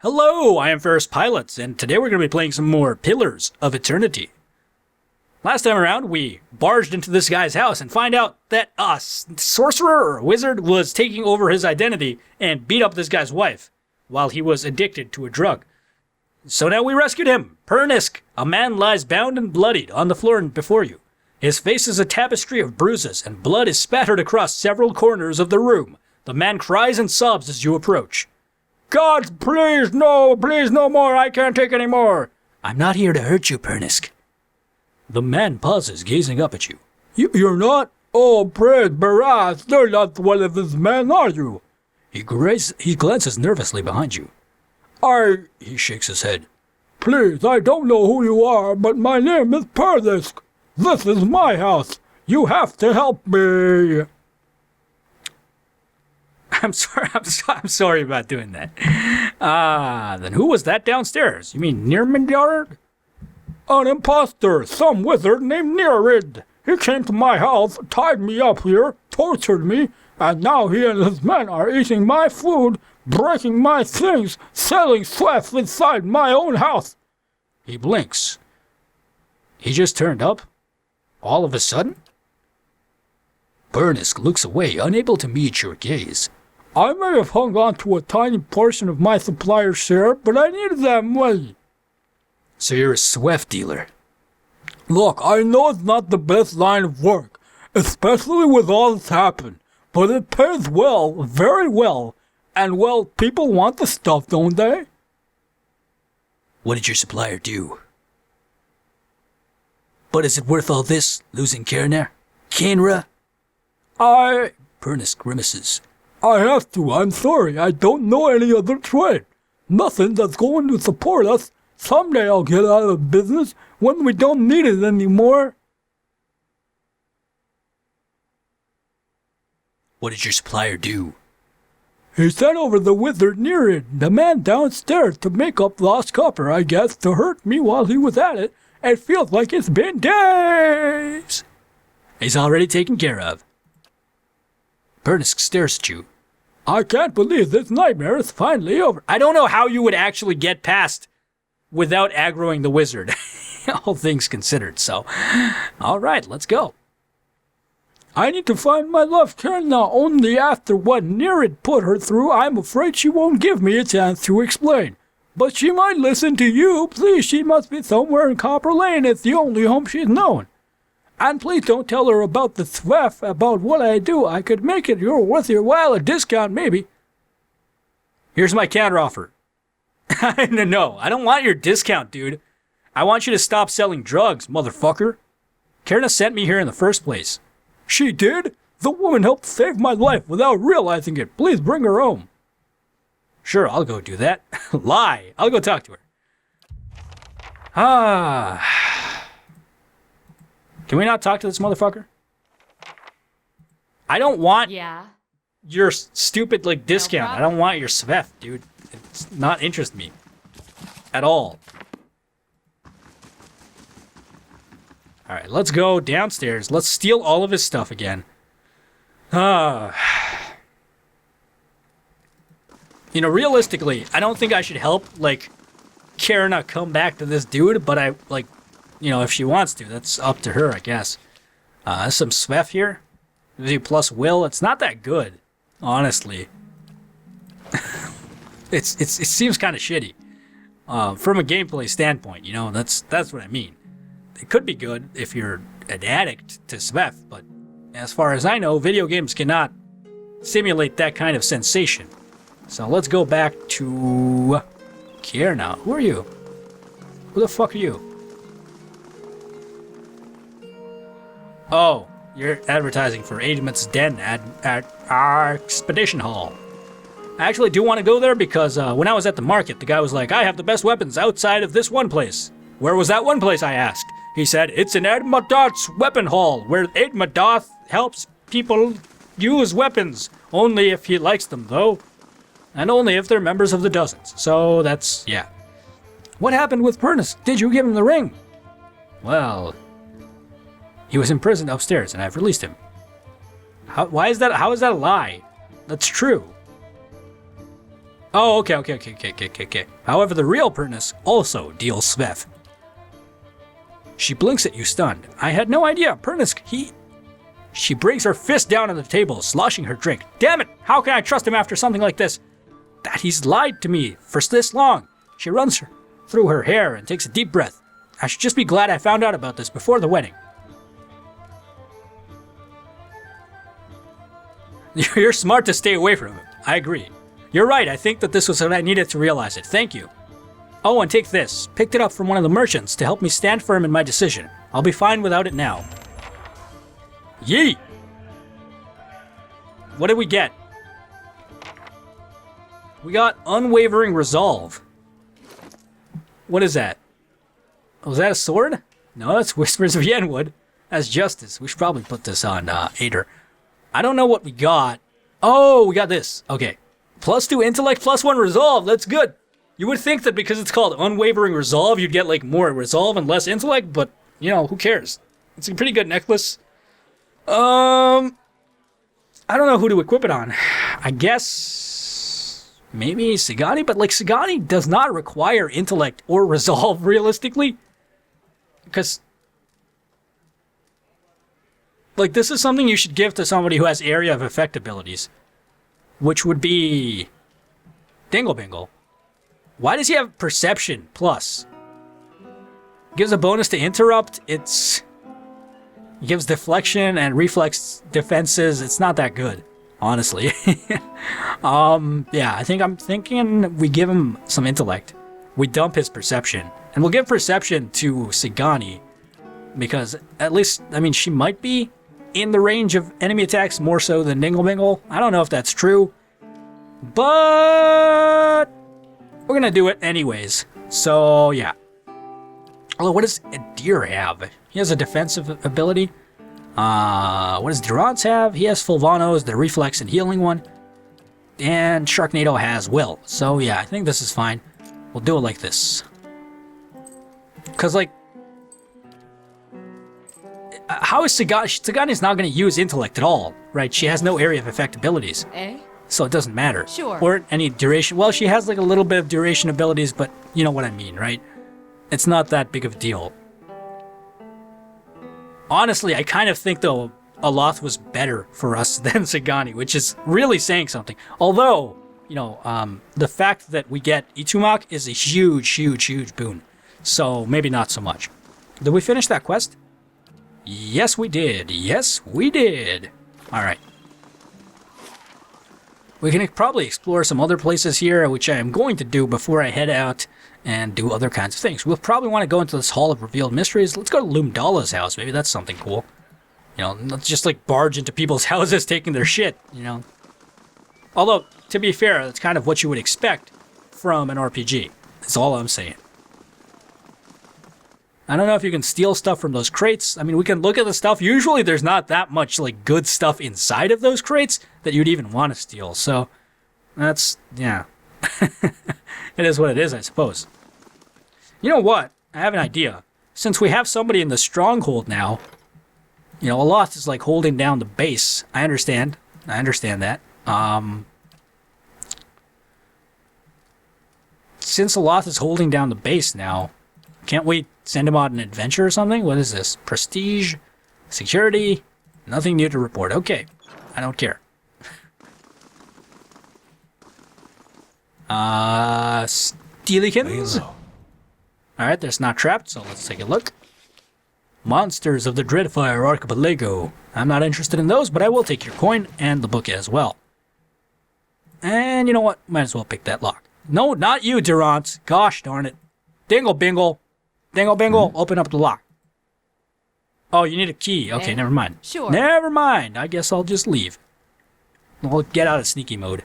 Hello, I am FerrousPilot, and today we're going to be playing some more Pillars of Eternity. Last time around, we barged into this guy's house and find out that a sorcerer or wizard was taking over his identity and beat up this guy's wife while he was addicted to a drug. So now we rescued him. Pernisk, a man lies bound and bloodied on the floor before you. His face is a tapestry of bruises, and blood is spattered across several corners of the room. The man cries and sobs as you approach. God, please no more, I can't take any more. I'm not here to hurt you, Pernisk. The man pauses, gazing up at you. You're not? Oh, praise Baras, you're not one of these men, are you? He glances nervously behind you. He shakes his head. Please, I don't know who you are, but my name is Pernisk. This is my house. You have to help me. I'm sorry about doing that. Then who was that downstairs? You mean Nirmindard? An imposter, some wizard named Nirid. He came to my house, tied me up here, tortured me, and now he and his men are eating my food, breaking my things, selling sweats inside my own house. He blinks. He just turned up? All of a sudden? Pernisk looks away, unable to meet your gaze. I may have hung on to a tiny portion of my supplier's share, but I needed that money. So you're a sweat dealer? Look, I know it's not the best line of work, especially with all that's happened, but it pays well, very well, and well, people want the stuff, don't they? What did your supplier do? But is it worth all this, losing Kairner? Kainra? Pernisk grimaces. I have to, I'm sorry, I don't know any other trade. Nothing that's going to support us. Someday I'll get out of business when we don't need it anymore. What did your supplier do? He sent over the wizard Nirid, the man downstairs, to make up lost copper, I guess, to hurt me while he was at it. It feels like it's been days. He's already taken care of. Pernisk stares at you. I can't believe this nightmare is finally over. I don't know how you would actually get past without aggroing the wizard, all things considered, so. All right, let's go. I need to find my love Kairna. Only after what Nirid put her through, I'm afraid she won't give me a chance to explain. But she might listen to you. Please, she must be somewhere in Copperlane. It's the only home she's known. And please don't tell her about the thwef, about what I do. I could make it worth your while, a discount maybe. Here's my counteroffer. No, I don't want your discount, dude. I want you to stop selling drugs, motherfucker. Kairna sent me here in the first place. She did? The woman helped save my life without realizing it. Please bring her home. Sure, I'll go do that. Lie. I'll go talk to her. Can we not talk to this motherfucker? I don't want your stupid, discount. I don't want your svef, dude. It's not interest me. At all. Alright, let's go downstairs. Let's steal all of his stuff again. Realistically, I don't think I should help, Kairna come back to this dude, but if she wants to, that's up to her, I guess. Some svef here. Gives you plus will. It's not that good, honestly. It seems kind of shitty. From a gameplay standpoint, that's what I mean. It could be good if you're an addict to svef, but as far as I know, video games cannot simulate that kind of sensation. So let's go back to Kairna. Who are you? Who the fuck are you? Oh, you're advertising for Adamant's Den at our Expedition Hall. I actually do want to go there because when I was at the market, the guy was like, I have the best weapons outside of this one place. Where was that one place, I asked? He said, it's in Admadoth's weapon hall, where Admadoth helps people use weapons. Only if he likes them, though. And only if they're members of the Dozens. So that's, yeah. What happened with Pernisk? Did you give him the ring? Well, he was imprisoned upstairs, and I've released him. How is that a lie? That's true. Oh, okay. However, the real Pernus also deals Sveth. She blinks at you, stunned. I had no idea. Pernus, She brings her fist down on the table, sloshing her drink. Damn it! How can I trust him after something like this? That he's lied to me for this long. She runs through her hair and takes a deep breath. I should just be glad I found out about this before the wedding. You're smart to stay away from him. I agree. You're right. I think that this was what I needed to realize it. Thank you. Oh, and take this. Picked it up from one of the merchants to help me stand firm in my decision. I'll be fine without it now. Yee! What did we get? We got Unwavering Resolve. What is that? Was that a sword? No, that's Whispers of Yenwood. That's Justice. We should probably put this on Ader. I don't know what we got. Oh, we got this. Okay. +2 intellect, +1 resolve. That's good. You would think that because it's called Unwavering Resolve, you'd get like more resolve and less intellect, but you know, who cares? It's a pretty good necklace. I don't know who to equip it on. I guess maybe Sagani, but like Sagani does not require intellect or resolve realistically. Because like this is something you should give to somebody who has area of effect abilities, which would be DingleBingle. Why does he have perception plus? Gives a bonus to interrupt. It gives deflection and reflex defenses. It's not that good, honestly. Yeah, I'm thinking we give him some intellect. We dump his perception. And we'll give perception to Sagani. Because at least, I mean, she might be in the range of enemy attacks more so than DingleBingle. I don't know if that's true. But we're gonna do it anyways. So, yeah. Although, what does Adir have? He has a defensive ability. What does Durance have? He has Fulvano's, the reflex and healing one. And Sharknado has Will. So, yeah, I think this is fine. We'll do it like this. Because, like, how is Sagani? Sagani's not going to use intellect at all, right? She has no area of effect abilities. Eh? So it doesn't matter. Sure. Or any duration. Well, she has like a little bit of duration abilities, but you know what I mean, right? It's not that big of a deal. Honestly, I kind of think, though, Aloth was better for us than Sagani, which is really saying something. Although, you know, the fact that we get Itumak is a huge boon. So maybe not so much. Did we finish that quest? Yes, we did. Yes, we did. All right. We can probably explore some other places here, which I am going to do before I head out and do other kinds of things. We'll probably want to go into this Hall of Revealed Mysteries. Let's go to Lumdala's house. Maybe that's something cool. You know, let's just like barge into people's houses taking their shit, you know. Although, to be fair, that's kind of what you would expect from an RPG. That's all I'm saying. I don't know if you can steal stuff from those crates. I mean, we can look at the stuff. Usually there's not that much, like, good stuff inside of those crates that you'd even want to steal. So, that's, yeah. It is what it is, I suppose. You know what? I have an idea. Since we have somebody in the stronghold now, you know, Aloth is, like, holding down the base. I understand that. Since Aloth is holding down the base now, can't we send him on an adventure or something? What is this? Prestige? Security? Nothing new to report. Okay. I don't care. Steelykins? Alright, that's not trapped, so let's take a look. Monsters of the Dreadfire Archipelago. I'm not interested in those, but I will take your coin and the book as well. And you know what? Might as well pick that lock. No, not you, Durance. Gosh darn it. DingleBingle. DingleBingle, open up the lock. Oh, you need a key. Okay, never mind. Sure. Never mind. I guess I'll just leave. We'll get out of sneaky mode.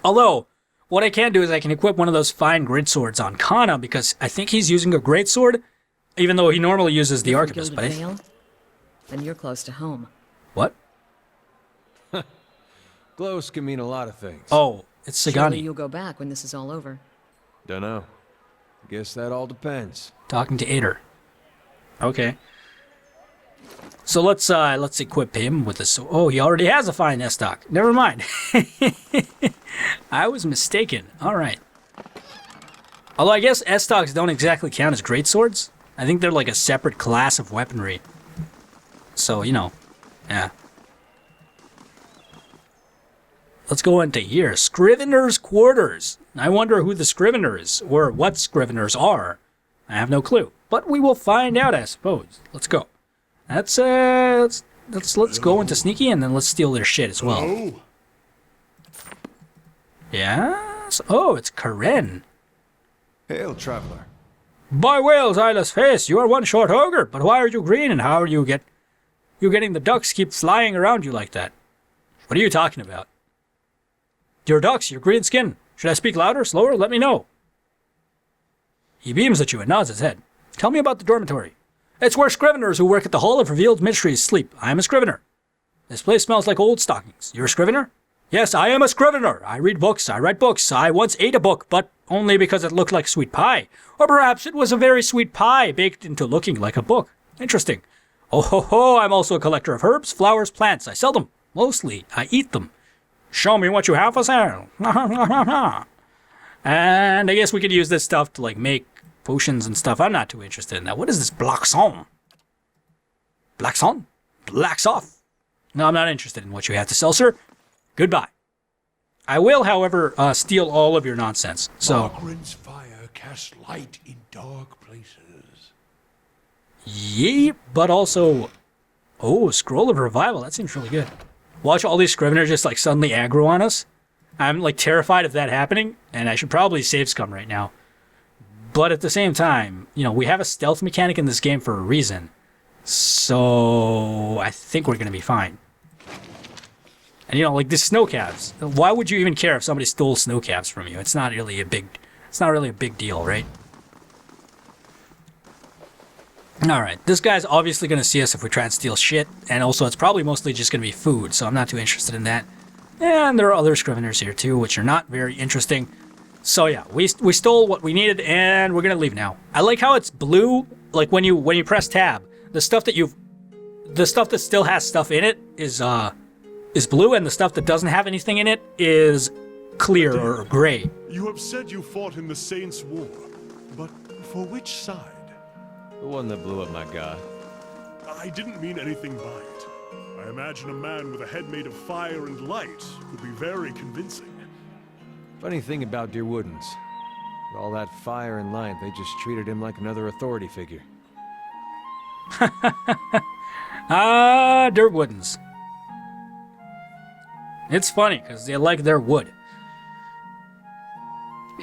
Although, what I can do is I can equip one of those fine grid swords on Kana because I think he's using a great sword, even though he normally uses the arquebus. But then you're close to home. What? Close can mean a lot of things. Oh, it's Sagani. Surely you'll go back when this is all over. Dunno. Guess that all depends. Talking to Ader. Okay. So let's equip him with this. Oh, he already has a fine S-Stock. Never mind. I was mistaken. All right. Although I guess S-Stocks don't exactly count as greatswords. I think they're like a separate class of weaponry. So, you know, yeah. Let's go into here. Scrivener's Quarters. I wonder who the Scrivener is, or what Scriveners are. I have no clue. But we will find out, I suppose. Let's go. Let's go into sneaky, and then let's steal their shit as well. Hello? Yes? Oh, it's Karen. Hail, traveler. By Wales, eyeless face, you are one short ogre, but why are you green, and how are you getting the ducks keep flying around you like that? What are you talking about? Your ducks, your green skin. Should I speak louder, slower? Let me know. He beams at you and nods his head. Tell me about the dormitory. It's where Scriveners who work at the Hall of Revealed Mysteries sleep. I am a Scrivener. This place smells like old stockings. You're a Scrivener? Yes, I am a Scrivener. I read books. I write books. I once ate a book, but only because it looked like sweet pie. Or perhaps it was a very sweet pie baked into looking like a book. Interesting. Oh ho ho, I'm also a collector of herbs, flowers, plants. I sell them. Mostly, I eat them. Show me what you have for sale. And I guess we could use this stuff to, like, make potions and stuff. I'm not too interested in that. What is this? Blackson? Blackson? Blacks off. No, I'm not interested in what you have to sell, sir. Goodbye. I will, however, steal all of your nonsense. So. Margaret's fire casts light in dark places. Yee, but also. Oh, Scroll of Revival. That seems really good. Watch all these Scriveners just, like, suddenly aggro on us. I'm, like, terrified of that happening, and I should probably save scum right now. But at the same time, you know, we have a stealth mechanic in this game for a reason. So I think we're going to be fine. And, you know, like, the snow calves. Why would you even care if somebody stole snow calves from you? It's not really a big deal, right? Alright, this guy's obviously going to see us if we try and steal shit, and also it's probably mostly just going to be food, so I'm not too interested in that. And there are other Scriveners here too, which are not very interesting. So yeah, we stole what we needed, and we're going to leave now. I like how it's blue, like when you press tab, the stuff that still has stuff in it is blue, and the stuff that doesn't have anything in it is clear or gray. You have said you fought in the Saints' War, but for which side? The one that blew up my god. I didn't mean anything by it. I imagine a man with a head made of fire and light would be very convincing. Funny thing about Dear Woodens. With all that fire and light, they just treated him like another authority figure. Dirt Woodens. It's funny, because they like their wood.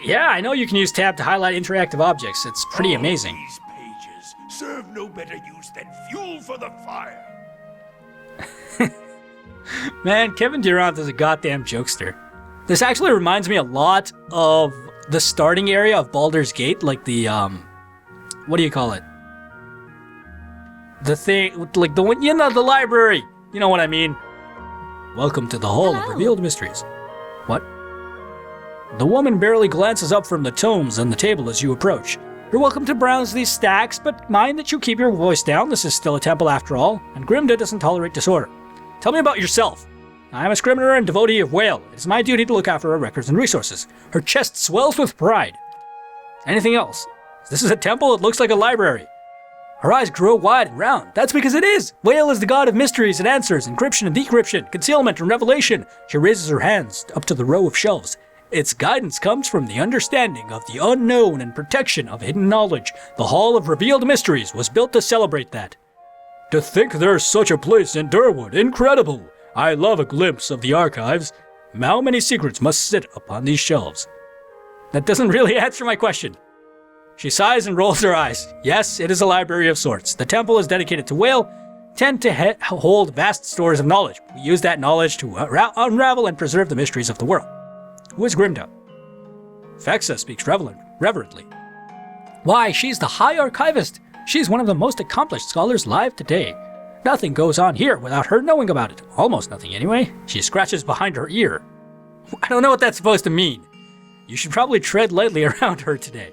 Yeah, I know you can use tab to highlight interactive objects. It's pretty amazing. These pages serve no better use than fuel for the fire. Man, Kevin Durant is a goddamn jokester. This actually reminds me a lot of the starting area of Baldur's Gate, like the, what do you call it? The thing, like the one, you know, the library. You know what I mean. Welcome to the Hall of Revealed Mysteries. What? The woman barely glances up from the tomes on the table as you approach. You're welcome to browse these stacks, but mind that you keep your voice down. This is still a temple after all, and Grimda doesn't tolerate disorder. Tell me about yourself. I am a Scrivener and devotee of Whale. It is my duty to look after her records and resources. Her chest swells with pride. Anything else? This is a temple. It looks like a library. Her eyes grow wide and round. That's because it is. Whale is the god of mysteries and answers, encryption and decryption, concealment and revelation. She raises her hands up to the row of shelves. Its guidance comes from the understanding of the unknown and protection of hidden knowledge. The Hall of Revealed Mysteries was built to celebrate that. To think there's such a place in Durwood. Incredible. I love a glimpse of the archives. How many secrets must sit upon these shelves? That doesn't really answer my question. She sighs and rolls her eyes. Yes, it is a library of sorts. The temple is dedicated to Whale, tend to hold vast stores of knowledge. We use that knowledge to unravel and preserve the mysteries of the world. Who is Grimda? Fexa speaks reverently. Why, she's the High Archivist. She's one of the most accomplished scholars alive today. Nothing goes on here without her knowing about it. Almost nothing, anyway. She scratches behind her ear. I don't know what that's supposed to mean. You should probably tread lightly around her today.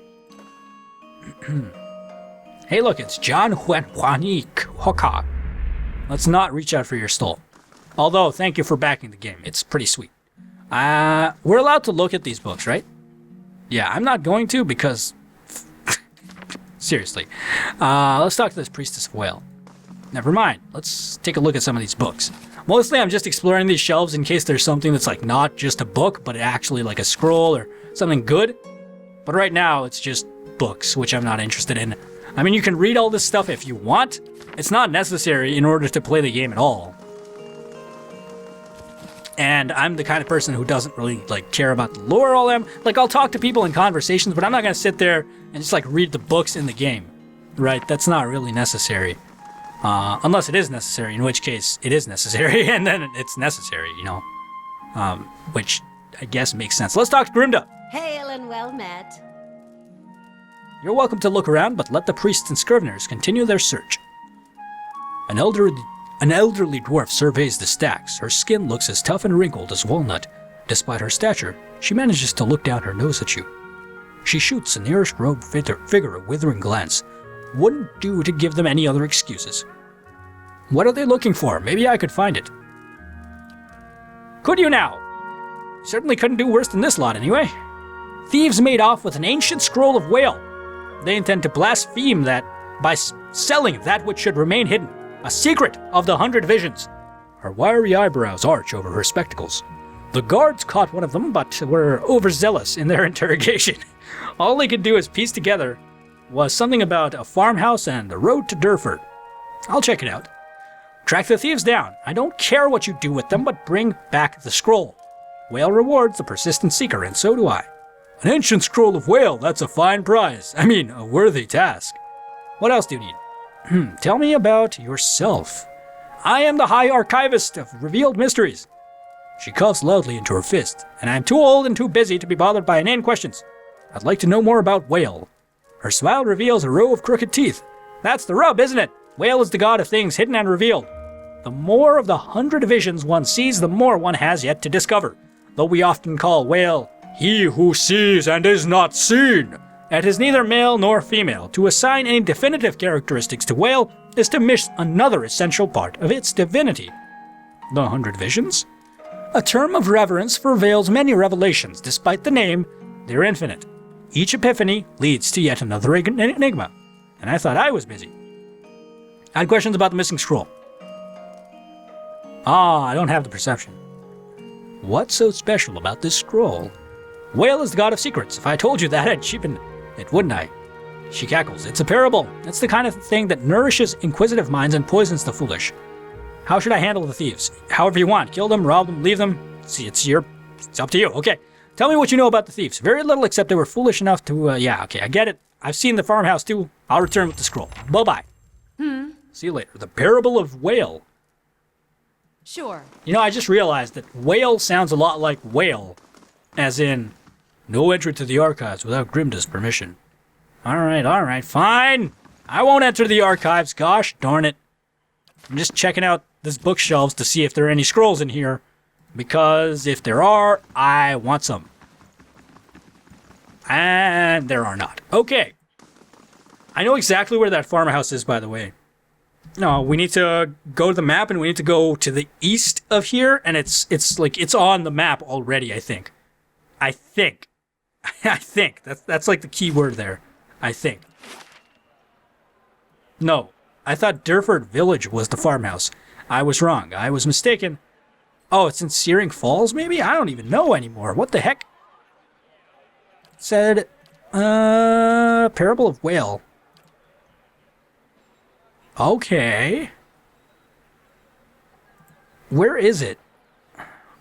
Hey, look, it's John Juanique Hoka. Let's not reach out for your stole. Although, thank you for backing the game. It's pretty sweet. We're allowed to look at these books, right? Yeah, I'm not going to because... Seriously. Let's talk to this Priestess of Whale. Never mind. Let's take a look at some of these books. Mostly I'm just exploring these shelves in case there's something that's like not just a book, but actually like a scroll or something good. But right now it's just books, which I'm not interested in. I mean, you can read all this stuff if you want. It's not necessary in order to play the game at all. And I'm the kind of person who doesn't really like care about the lore all that. Like, I'll talk to people in conversations, but I'm not going to sit there and just like read the books in the game. Right? That's not really necessary. Unless it is necessary, in which case it is necessary, and then it's necessary, you know. Which I guess makes sense. Let's talk to Grimda. Hail and well met. You're welcome to look around, but let the priests and scriveners continue their search. An elderly dwarf surveys the stacks. Her skin looks as tough and wrinkled as walnut. Despite her stature, she manages to look down her nose at you. She shoots the nearest robed figure a withering glance. Wouldn't do to give them any other excuses. What are they looking for? Maybe I could find it. Could you now? Certainly couldn't do worse than this lot anyway. Thieves made off with an ancient scroll of whale. They intend to blaspheme that by selling that which should remain hidden. A secret of the 100 Visions. Her wiry eyebrows arch over her spectacles. The guards caught one of them, but were overzealous in their interrogation. All they could do is piece together was something about a farmhouse and the road to Durford. I'll check it out. Track the thieves down. I don't care what you do with them, but bring back the scroll. Whale rewards the persistent seeker, and so do I. An ancient scroll of whale, that's a fine prize. I mean, a worthy task. What else do you need? Tell me about yourself. I am the High Archivist of Revealed Mysteries. She coughs loudly into her fist, and I am too old and too busy to be bothered by inane questions. I'd like to know more about Whale. Her smile reveals a row of crooked teeth. That's the rub, isn't it? Whale is the god of things hidden and revealed. The more of the 100 visions one sees, the more one has yet to discover. Though we often call Whale, he who sees and is not seen. It is neither male nor female. To assign any definitive characteristics to Whale is to miss another essential part of its divinity. The 100 Visions? A term of reverence for Vale's many revelations. Despite the name, they're infinite. Each epiphany leads to yet another enigma. And I thought I was busy. I had questions about the missing scroll. I don't have the perception. What's so special about this scroll? Whale is the god of secrets. If I told you that, I'd cheapen it, wouldn't I? She cackles. It's a parable. It's the kind of thing that nourishes inquisitive minds and poisons the foolish. How should I handle the thieves? However you want. Kill them, rob them, leave them. See, it's up to you. Okay. Tell me what you know about the thieves. Very little, except they were foolish enough to, I get it. I've seen the farmhouse too. I'll return with the scroll. Bye-bye. See you later. The Parable of Whale. Sure. You know, I just realized that whale sounds a lot like whale, as in, no entry to the archives without Grimda's permission. All right, fine. I won't enter the archives, gosh darn it. I'm just checking out this bookshelves to see if there are any scrolls in here, because if there are, I want some. And there are not. Okay. I know exactly where that farmhouse is, by the way. No, we need to go to the map, and we need to go to the east of here, and it's on the map already, I think. I think. That's like the key word there. I think. No, I thought Durford Village was the farmhouse. I was wrong. I was mistaken. Oh, it's in Searing Falls, maybe? I don't even know anymore. What the heck? It said, Parable of Whale. Okay. Where is it?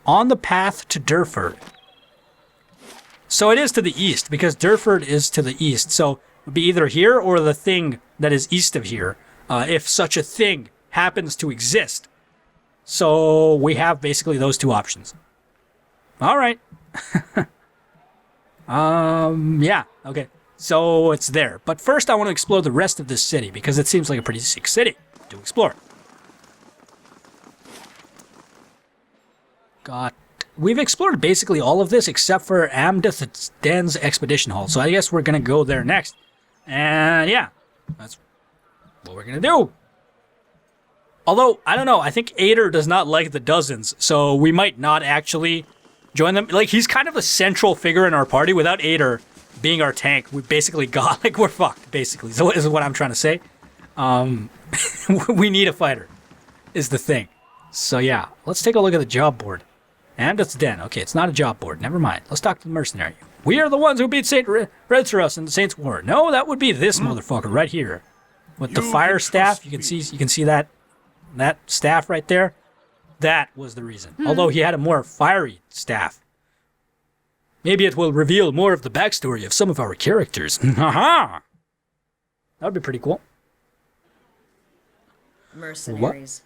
On the path to Durford. So it is to the east, because Durford is to the east. So it would be either here or the thing that is east of here, if such a thing happens to exist. So we have basically those two options. All right. Yeah, okay. So it's there. But first I want to explore the rest of this city, because it seems like a pretty sick city to explore. We've explored basically all of this except for Amdith Den's Expedition Hall. So I guess we're going to go there next. And yeah, that's what we're going to do. Although, I don't know, I think Ader does not like the dozens, so we might not actually join them. Like, he's kind of a central figure in our party. Without Ader being our tank, we basically got, like, we're fucked, basically. So this is what I'm trying to say. We need a fighter, is the thing. So yeah, let's take a look at the job board. And it's Den. Okay, it's not a job board. Never mind. Let's talk to the mercenary. We are the ones who beat Saint Redsurus in the Saints' War. No, that would be this motherfucker right here. With the fire staff, you can see that staff right there. That was the reason. Although he had a more fiery staff. Maybe it will reveal more of the backstory of some of our characters. Haha! That would be pretty cool. Mercenaries.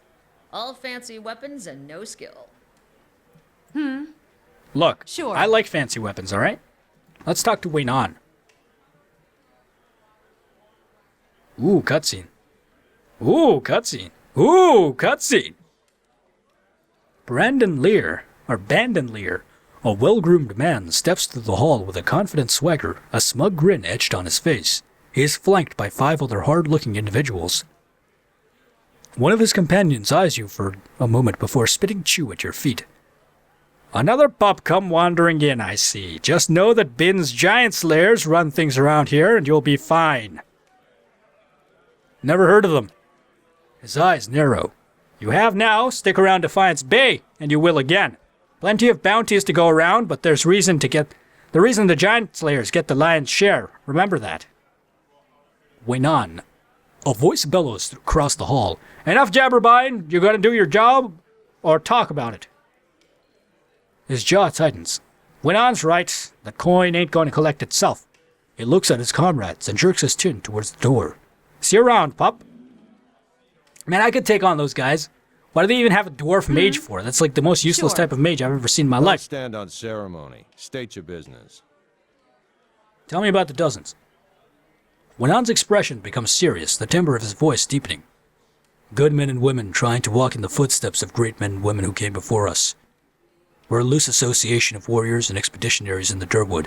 All fancy weapons and no skill. Look, Sure. I like fancy weapons, alright? Let's talk to Waynon. Ooh, cutscene. Ooh, cutscene. Ooh, cutscene. Bandon Lear, a well-groomed man, steps through the hall with a confident swagger, a smug grin etched on his face. He is flanked by 5 other hard-looking individuals. One of his companions eyes you for a moment before spitting chew at your feet. Another pup come wandering in, I see. Just know that Bin's giant slayers run things around here and you'll be fine. Never heard of them. His eyes narrow. You have now, stick around Defiance Bay, and you will again. Plenty of bounties to go around, but there's reason the giant slayers get the lion's share. Remember that. Waynon. A voice bellows across the hall. Enough jabberbine, you gonna do your job, or talk about it? His jaw tightens. Waynon's right, the coin ain't going to collect itself. He looks at his comrades and jerks his chin towards the door. See you around, pup. Man, I could take on those guys. Why do they even have a dwarf mage for? That's like the most useless type of mage I've ever seen in my Don't life. stand on ceremony. State your business. Tell me about the dozens. Waynon's expression becomes serious, the timbre of his voice deepening. Good men and women trying to walk in the footsteps of great men and women who came before us. We're a loose association of warriors and expeditionaries in the Durwood.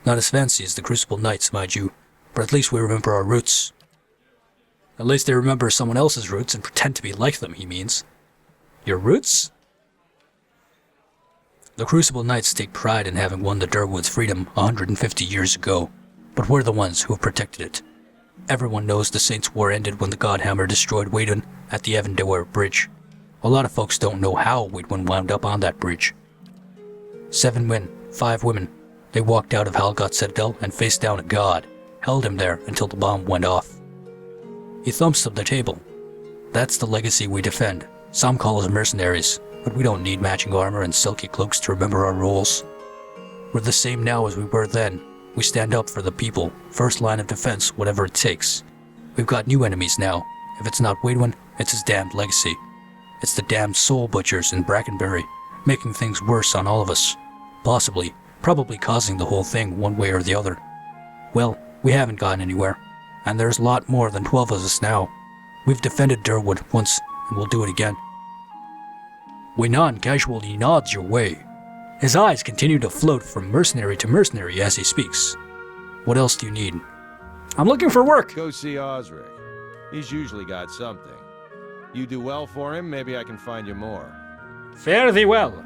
Not as fancy as the Crucible Knights, mind you, but at least we remember our roots. At least they remember someone else's roots and pretend to be like them, he means. Your roots? The Crucible Knights take pride in having won the Durwood's freedom 150 years ago, but we're the ones who have protected it. Everyone knows the Saints' War ended when the Godhammer destroyed Weydwin at the Evandale Bridge. A lot of folks don't know how Weydwin wound up on that bridge. 7 men, 5 women. They walked out of Halgot Citadel and faced down a god, held him there until the bomb went off. He thumps up the table. That's the legacy we defend. Some call us mercenaries, but we don't need matching armor and silky cloaks to remember our roles. We're the same now as we were then. We stand up for the people, first line of defense, whatever it takes. We've got new enemies now. If it's not Weydwin, it's his damned legacy. It's the damned soul butchers in Brackenbury, making things worse on all of us. Probably causing the whole thing one way or the other. Well, we haven't gotten anywhere, and there's a lot more than 12 of us now. We've defended Durwood once, and we'll do it again. Waynon casually nods your way. His eyes continue to float from mercenary to mercenary as he speaks. What else do you need? I'm looking for work. Go see Osric. He's usually got something. You do well for him, maybe I can find you more. Fare thee well.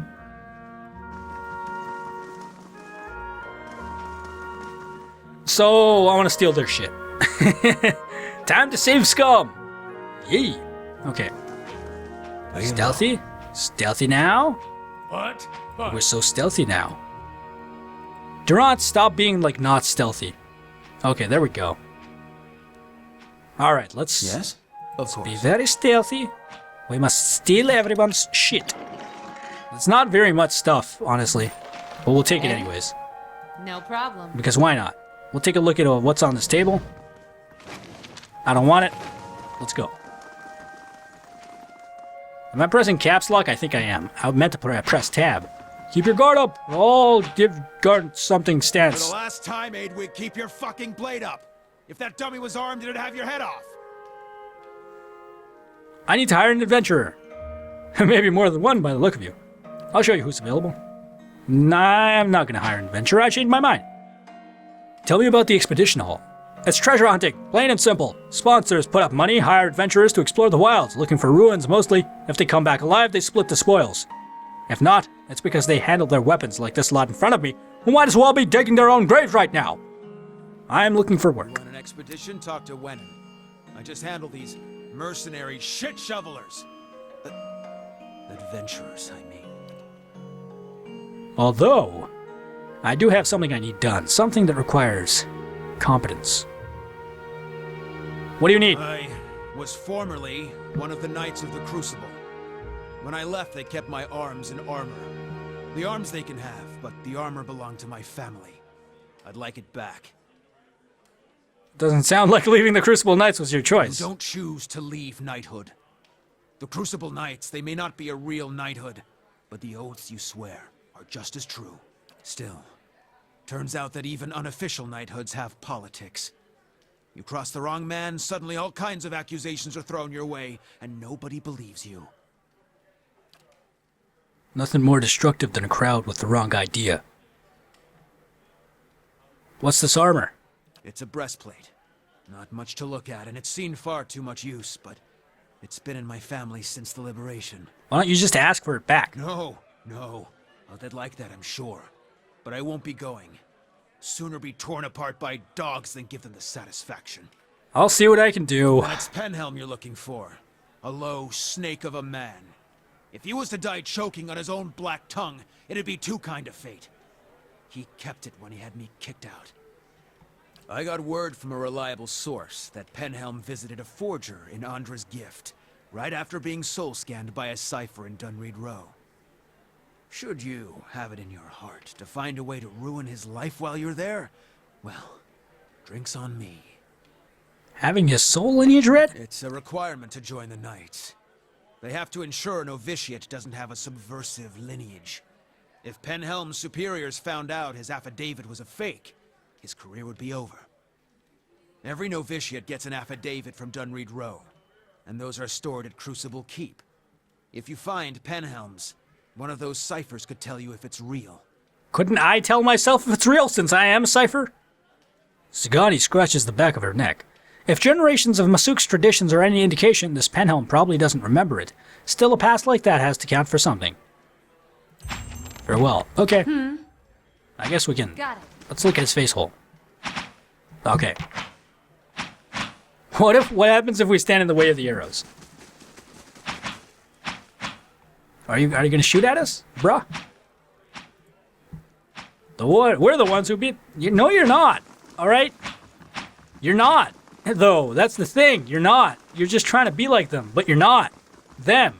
So, I want to steal their shit. Time to save scum. Yee. Okay. Stealthy? Stealthy now? What? We're so stealthy now. Durant, stop being like not stealthy. Okay, there we go. Alright, let's Yes? Of course. be very stealthy. We must steal everyone's shit. It's not very much stuff, honestly. But we'll take it anyways. No problem. Because why not? We'll take a look at what's on this table. I don't want it. Let's go. Am I pressing caps lock? I think I am. I meant to press tab. Keep your guard up. All give guard something For stance. the last time, Aidwig, keep your fucking blade up. If that dummy was armed, it'd have your head off. I need to hire an adventurer. Maybe more than one by the look of you. I'll show you who's available. Nah, I'm not going to hire an adventurer. I changed my mind. Tell me about the expedition hall. It's treasure hunting, plain and simple. Sponsors put up money, hire adventurers to explore the wilds, looking for ruins mostly. If they come back alive, they split the spoils. If not, it's because they handled their weapons like this lot in front of me, who might as well be digging their own graves right now. I'm looking for work. You want an expedition? Talk to Wenon. I just handle these mercenary shit shovelers. Adventurers, I mean. Although, I do have something I need done. Something that requires competence. What do you need? I was formerly one of the Knights of the Crucible. When I left, they kept my arms in armor. The arms they can have, but the armor belonged to my family. I'd like it back. Doesn't sound like leaving the Crucible Knights was your choice. You don't choose to leave knighthood. The Crucible Knights, they may not be a real knighthood, but the oaths you swear are just as true. Still, turns out that even unofficial knighthoods have politics. You cross the wrong man, suddenly all kinds of accusations are thrown your way, and nobody believes you. Nothing more destructive than a crowd with the wrong idea. What's this armor? It's a breastplate. Not much to look at, and it's seen far too much use, but it's been in my family since the liberation. Why don't you just ask for it back? No. Oh, they'd like that, I'm sure. But I won't be going. Sooner be torn apart by dogs than give them the satisfaction. I'll see what I can do. And it's Penhelm you're looking for. A low snake of a man. If he was to die choking on his own black tongue, it'd be too kind of fate. He kept it when he had me kicked out. I got word from a reliable source that Penhelm visited a forger in Andra's gift, right after being soul-scanned by a cipher in Dunreed Row. Should you have it in your heart to find a way to ruin his life while you're there, well, drinks on me. Having his soul lineage read? It's a requirement to join the Knights. They have to ensure a novitiate doesn't have a subversive lineage. If Penhelm's superiors found out his affidavit was a fake, his career would be over. Every novitiate gets an affidavit from Dunreed Row, and those are stored at Crucible Keep. If you find Penhelm's, one of those ciphers could tell you if it's real. Couldn't I tell myself if it's real, since I am a cipher? Sagani scratches the back of her neck. If generations of Masuk's traditions are any indication, this Penhelm probably doesn't remember it. Still, a past like that has to count for something. Farewell. Okay. I guess we can... Got it. Let's look at his face hole. Okay. What happens if we stand in the way of the arrows? Are you gonna shoot at us, bruh? We're the ones who beat. No, you're not. All right. You're not. Though that's the thing. You're not. You're just trying to be like them, but you're not. Them.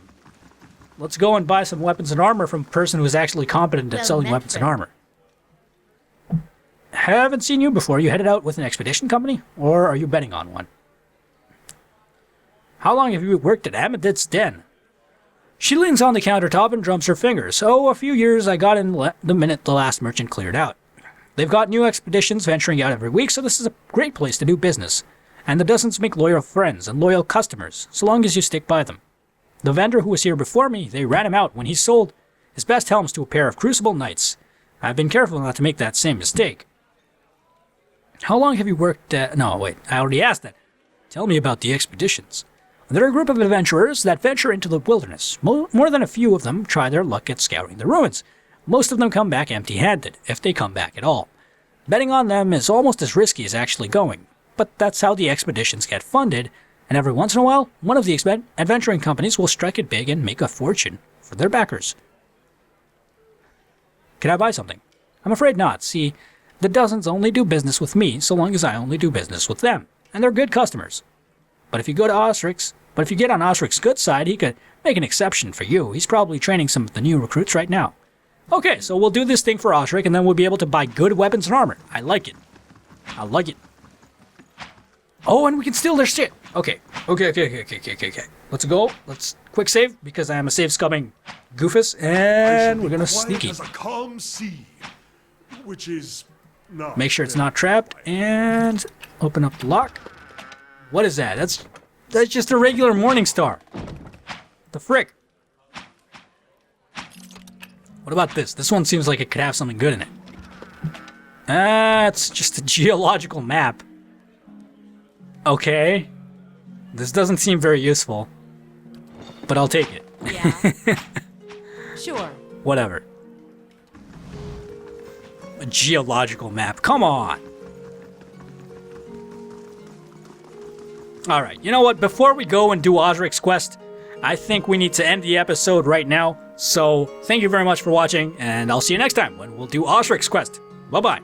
Let's go and buy some weapons and armor from a person who is actually competent at selling weapons and armor. Haven't seen you before. You headed out with an expedition company? Or are you betting on one? How long have you worked at Amethyst's Den? She leans on the countertop and drums her fingers. Oh, a few years. I got in the minute the last merchant cleared out. They've got new expeditions venturing out every week, so this is a great place to do business. And the dozens make loyal friends and loyal customers, so long as you stick by them. The vendor who was here before me, they ran him out when he sold his best helms to a pair of Crucible Knights. I've been careful not to make that same mistake. How long have you worked at... No, wait, I already asked that. Tell me about the expeditions. They're a group of adventurers that venture into the wilderness. More than a few of them try their luck at scouring the ruins. Most of them come back empty-handed, if they come back at all. Betting on them is almost as risky as actually going. But that's how the expeditions get funded, and every once in a while, one of the adventuring companies will strike it big and make a fortune for their backers. Can I buy something? I'm afraid not. See, the dozens only do business with me so long as I only do business with them, and they're good customers. But if you get on Osric's good side, he could make an exception for you. He's probably training some of the new recruits right now. Okay, so we'll do this thing for Osric, and then we'll be able to buy good weapons and armor. I like it. I like it. Oh, and we can steal their shit. Okay. Let's go. Let's quick save, because I am a save-scumming goofus, and we're gonna sneaky. As a calm sea, which is not. Make sure it's not trapped, and open up the lock. What is that? That's just a regular Morning Star. The frick? What about this? This one seems like it could have something good in it. It's just a geological map. Okay. This doesn't seem very useful. But I'll take it. Yeah. Sure. Whatever. A geological map. Come on. Alright, you know what? Before we go and do Osric's quest, I think we need to end the episode right now. So, thank you very much for watching, and I'll see you next time when we'll do Osric's quest. Bye-bye.